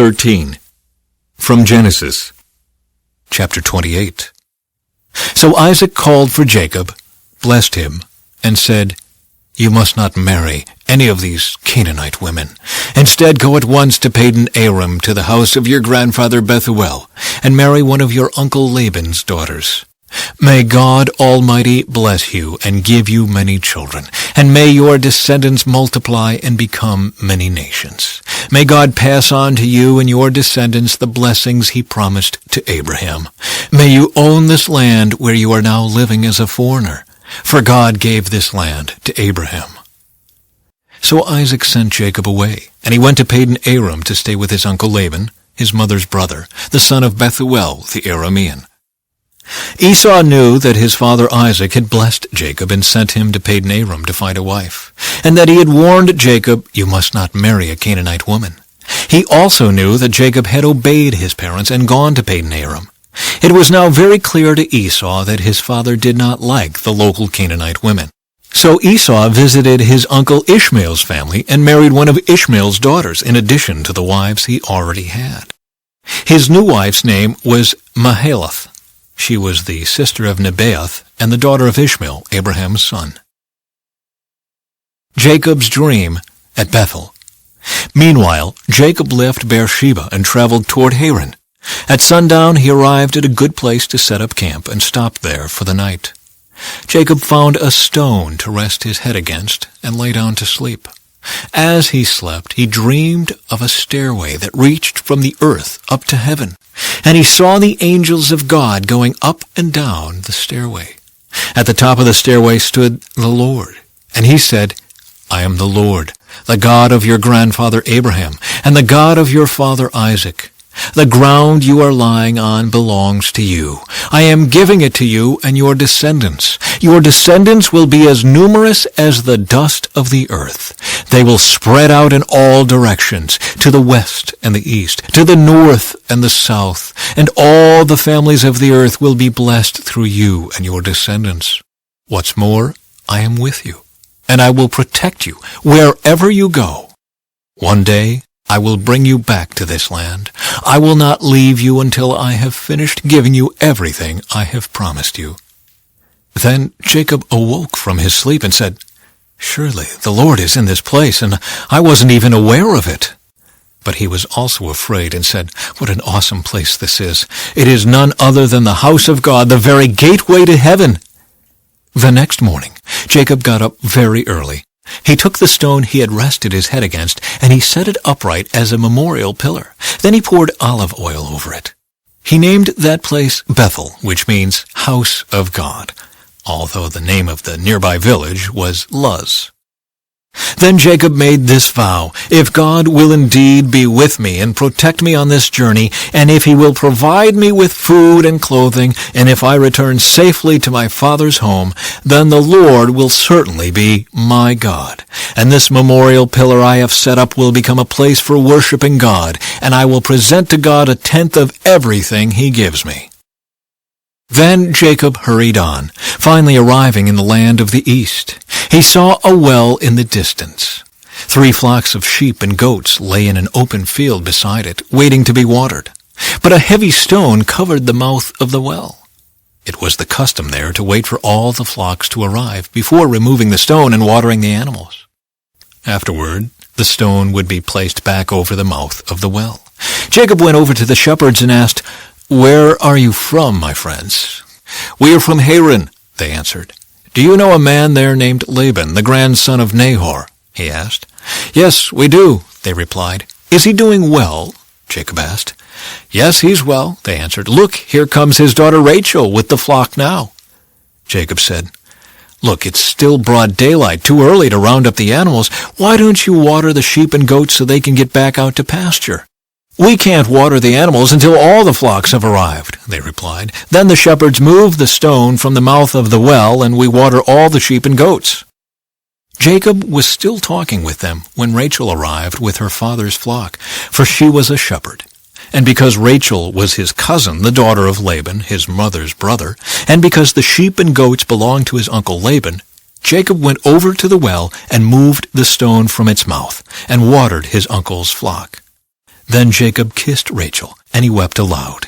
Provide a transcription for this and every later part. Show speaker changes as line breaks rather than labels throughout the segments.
13. From Genesis, chapter 28. So Isaac called for Jacob, blessed him, and said, "You must not marry any of these Canaanite women. Instead, go at once to Padan Aram, to the house of your grandfather Bethuel, and marry one of your uncle Laban's daughters. May God Almighty bless you and give you many children, and may your descendants multiply and become many nations. May God pass on to you and your descendants the blessings he promised to Abraham. May you own this land where you are now living as a foreigner, for God gave this land to Abraham." So Isaac sent Jacob away, and he went to Padan Aram to stay with his uncle Laban, his mother's brother, the son of Bethuel the Aramean. Esau knew that his father Isaac had blessed Jacob and sent him to Padan Aram to find a wife, and that he had warned Jacob, "You must not marry a Canaanite woman." He also knew that Jacob had obeyed his parents and gone to Padan Aram. It was now very clear to Esau that his father did not like the local Canaanite women. So Esau visited his uncle Ishmael's family and married one of Ishmael's daughters in addition to the wives he already had. His new wife's name was Mahalath. She was the sister of Nebaioth and the daughter of Ishmael, Abraham's son. Jacob's dream at Bethel. Meanwhile, Jacob left Beersheba and traveled toward Haran. At sundown, he arrived at a good place to set up camp and stopped there for the night. Jacob found a stone to rest his head against and lay down to sleep. As he slept, he dreamed of a stairway that reached from the earth up to heaven, and he saw the angels of God going up and down the stairway. At the top of the stairway stood the Lord, and he said, "I am the Lord, the God of your grandfather Abraham, and the God of your father Isaac. The ground you are lying on belongs to you. I am giving it to you and your descendants. Your descendants will be as numerous as the dust of the earth. They will spread out in all directions, to the west and the east, to the north and the south, and all the families of the earth will be blessed through you and your descendants. What's more, I am with you, and I will protect you wherever you go. One day I will bring you back to this land. I will not leave you until I have finished giving you everything I have promised you." Then Jacob awoke from his sleep and said, "Surely the Lord is in this place, and I wasn't even aware of it." But he was also afraid and said, "What an awesome place this is. It is none other than the house of God, the very gateway to heaven." The next morning, Jacob got up very early. He took the stone he had rested his head against, and he set it upright as a memorial pillar. Then he poured olive oil over it. He named that place Bethel, which means house of God, although the name of the nearby village was Luz. Then Jacob made this vow, "If God will indeed be with me and protect me on this journey, and if he will provide me with food and clothing, and if I return safely to my father's home, then the Lord will certainly be my God. And this memorial pillar I have set up will become a place for worshiping God, and I will present to God a tenth of everything he gives me." Then Jacob hurried on, finally arriving in the land of the east. He saw a well in the distance. 3 flocks of sheep and goats lay in an open field beside it, waiting to be watered. But a heavy stone covered the mouth of the well. It was the custom there to wait for all the flocks to arrive before removing the stone and watering the animals. Afterward, the stone would be placed back over the mouth of the well. Jacob went over to the shepherds and asked, "Where are you from, my friends?" "We are from Haran," they answered. "Do you know a man there named Laban, the grandson of Nahor?" he asked. "Yes, we do," they replied. "Is he doing well?" Jacob asked. "Yes, he's well," they answered. "Look, here comes his daughter Rachel with the flock now." Jacob said, "Look, it's still broad daylight, too early to round up the animals. Why don't you water the sheep and goats so they can get back out to pasture?" "We can't water the animals until all the flocks have arrived," they replied. "Then the shepherds move the stone from the mouth of the well, and we water all the sheep and goats." Jacob was still talking with them when Rachel arrived with her father's flock, for she was a shepherd. And because Rachel was his cousin, the daughter of Laban, his mother's brother, and because the sheep and goats belonged to his uncle Laban, Jacob went over to the well and moved the stone from its mouth and watered his uncle's flock. Then Jacob kissed Rachel, and he wept aloud.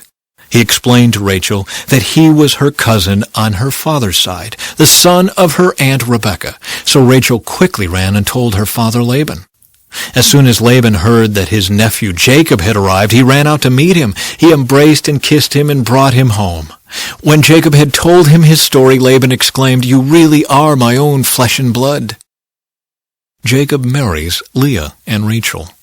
He explained to Rachel that he was her cousin on her father's side, the son of her aunt Rebekah. So Rachel quickly ran and told her father Laban. As soon as Laban heard that his nephew Jacob had arrived, he ran out to meet him. He embraced and kissed him and brought him home. When Jacob had told him his story, Laban exclaimed, "You really are my own flesh and blood." Jacob marries Leah and Rachel.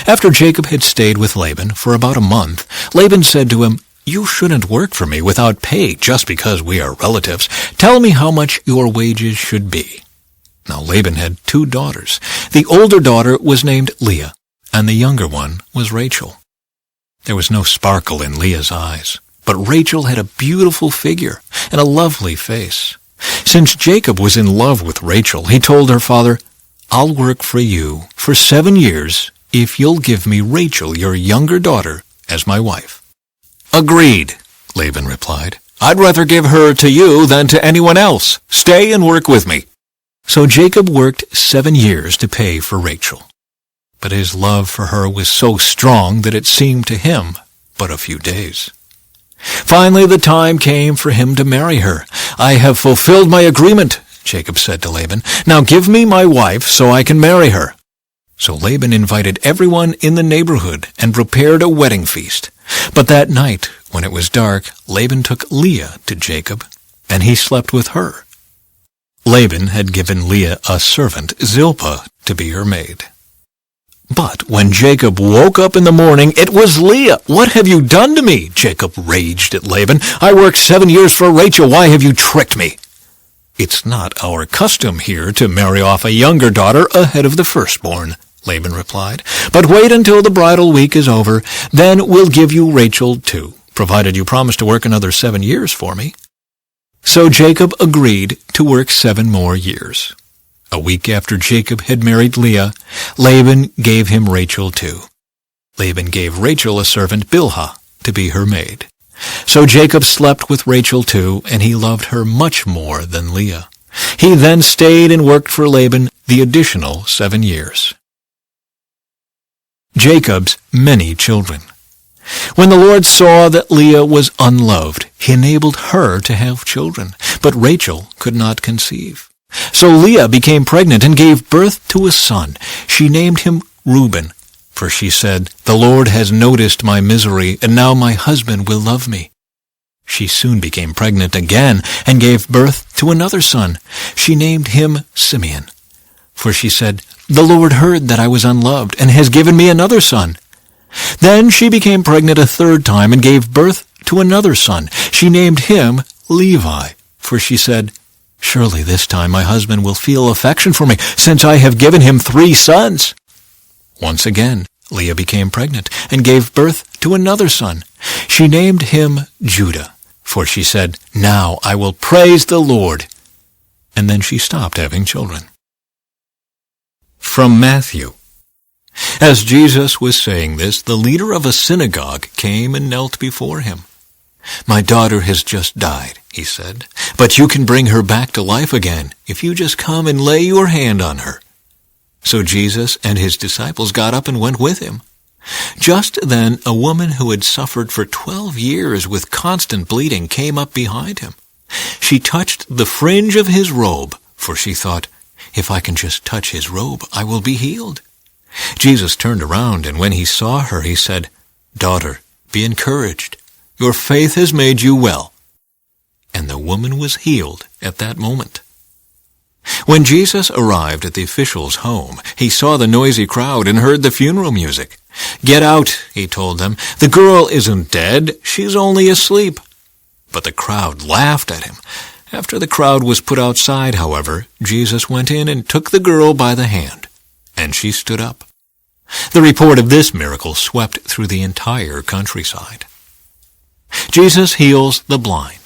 After Jacob had stayed with Laban for about a month, Laban said to him, "You shouldn't work for me without pay just because we are relatives. Tell me how much your wages should be." Now Laban had 2 daughters. The older daughter was named Leah, and the younger one was Rachel. There was no sparkle in Leah's eyes, but Rachel had a beautiful figure and a lovely face. Since Jacob was in love with Rachel, he told her father, "I'll work for you for 7 years if you'll give me Rachel, your younger daughter, as my wife." "Agreed," Laban replied. "I'd rather give her to you than to anyone else. Stay and work with me." So Jacob worked 7 years to pay for Rachel. But his love for her was so strong that it seemed to him but a few days. Finally, the time came for him to marry her. "I have fulfilled my agreement," Jacob said to Laban. "Now give me my wife so I can marry her." So Laban invited everyone in the neighborhood and prepared a wedding feast. But that night, when it was dark, Laban took Leah to Jacob, and he slept with her. Laban had given Leah a servant, Zilpah, to be her maid. But when Jacob woke up in the morning, it was Leah. "What have you done to me?" Jacob raged at Laban. "I worked 7 years for Rachel. Why have you tricked me?" "It's not our custom here to marry off a younger daughter ahead of the firstborn," Laban replied. "But wait until the bridal week is over. Then we'll give you Rachel too, provided you promise to work another 7 years for me." So Jacob agreed to work 7 more years. A week after Jacob had married Leah, Laban gave him Rachel too. Laban gave Rachel a servant, Bilhah, to be her maid. So Jacob slept with Rachel too, and he loved her much more than Leah. He then stayed and worked for Laban the additional 7 years. Jacob's many children. When the Lord saw that Leah was unloved, he enabled her to have children, but Rachel could not conceive. So Leah became pregnant and gave birth to a son. She named him Reuben, for she said, "The Lord has noticed my misery, and now my husband will love me." She soon became pregnant again and gave birth to another son. She named him Simeon, for she said, "The Lord heard that I was unloved and has given me another son." Then she became pregnant a 3rd time and gave birth to another son. She named him Levi, for she said, "Surely this time my husband will feel affection for me, since I have given him 3 sons." Once again, Leah became pregnant and gave birth to another son. She named him Judah, for she said, "Now I will praise the Lord." And then she stopped having children. From Matthew. As Jesus was saying this, the leader of a synagogue came and knelt before him. "My daughter has just died," he said, "but you can bring her back to life again if you just come and lay your hand on her." So Jesus and his disciples got up and went with him. Just then a woman who had suffered for 12 years with constant bleeding came up behind him. She touched the fringe of his robe, for she thought, "If I can just touch his robe, I will be healed." Jesus turned around, and when he saw her, he said, "Daughter, be encouraged. Your faith has made you well." And the woman was healed at that moment. When Jesus arrived at the official's home, he saw the noisy crowd and heard the funeral music. "Get out," he told them. "The girl isn't dead. She's only asleep." But the crowd laughed at him. After the crowd was put outside, however, Jesus went in and took the girl by the hand, and she stood up. The report of this miracle swept through the entire countryside. Jesus heals the blind.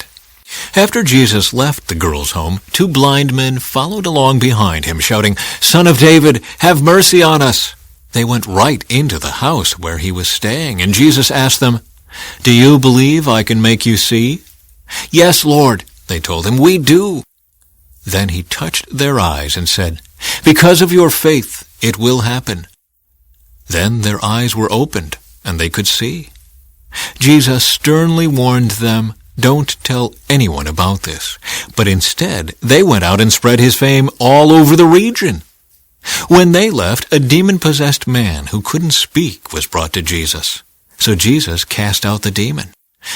After Jesus left the girl's home, 2 blind men followed along behind him, shouting, "Son of David, have mercy on us." They went right into the house where he was staying, and Jesus asked them, "Do you believe I can make you see?" "Yes, Lord," they told him, "we do." Then he touched their eyes and said, "Because of your faith, it will happen." Then their eyes were opened, and they could see. Jesus sternly warned them, "Don't tell anyone about this." But instead, they went out and spread his fame all over the region. When they left, a demon-possessed man who couldn't speak was brought to Jesus. So Jesus cast out the demon,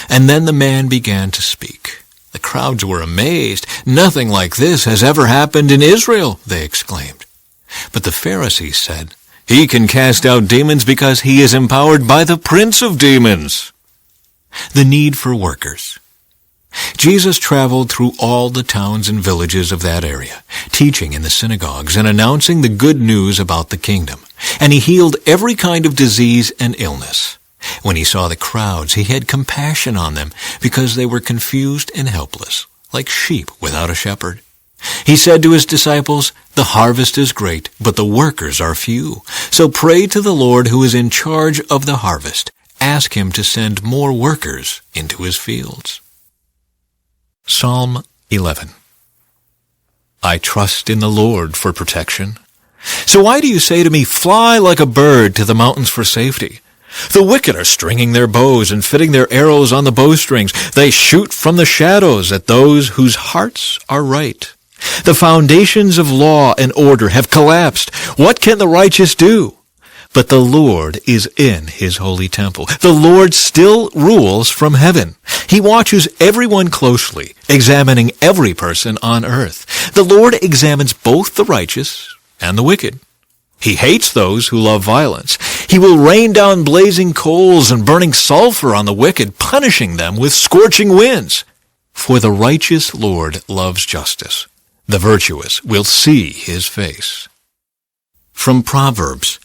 and then the man began to speak. The crowds were amazed. "Nothing like this has ever happened in Israel," they exclaimed. But the Pharisees said, "He can cast out demons because he is empowered by the prince of demons." The need for workers. Jesus traveled through all the towns and villages of that area, teaching in the synagogues and announcing the good news about the kingdom. And he healed every kind of disease and illness. When he saw the crowds, he had compassion on them because they were confused and helpless, like sheep without a shepherd. He said to his disciples, "The harvest is great, but the workers are few. So pray to the Lord who is in charge of the harvest. Ask him to send more workers into his fields." Psalm 11. I trust in the Lord for protection. So why do you say to me, "Fly like a bird to the mountains for safety"? The wicked are stringing their bows and fitting their arrows on the bowstrings. They shoot from the shadows at those whose hearts are right. The foundations of law and order have collapsed. What can the righteous do? But the Lord is in his holy temple. The Lord still rules from heaven. He watches everyone closely, examining every person on earth. The Lord examines both the righteous and the wicked. He hates those who love violence. He will rain down blazing coals and burning sulfur on the wicked, punishing them with scorching winds. For the righteous Lord loves justice. The virtuous will see his face. From Proverbs.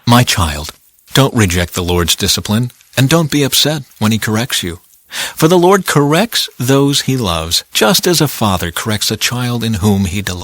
My child, don't reject the Lord's discipline, and don't be upset when he corrects you. For the Lord corrects those he loves, just as a father corrects a child in whom he delights.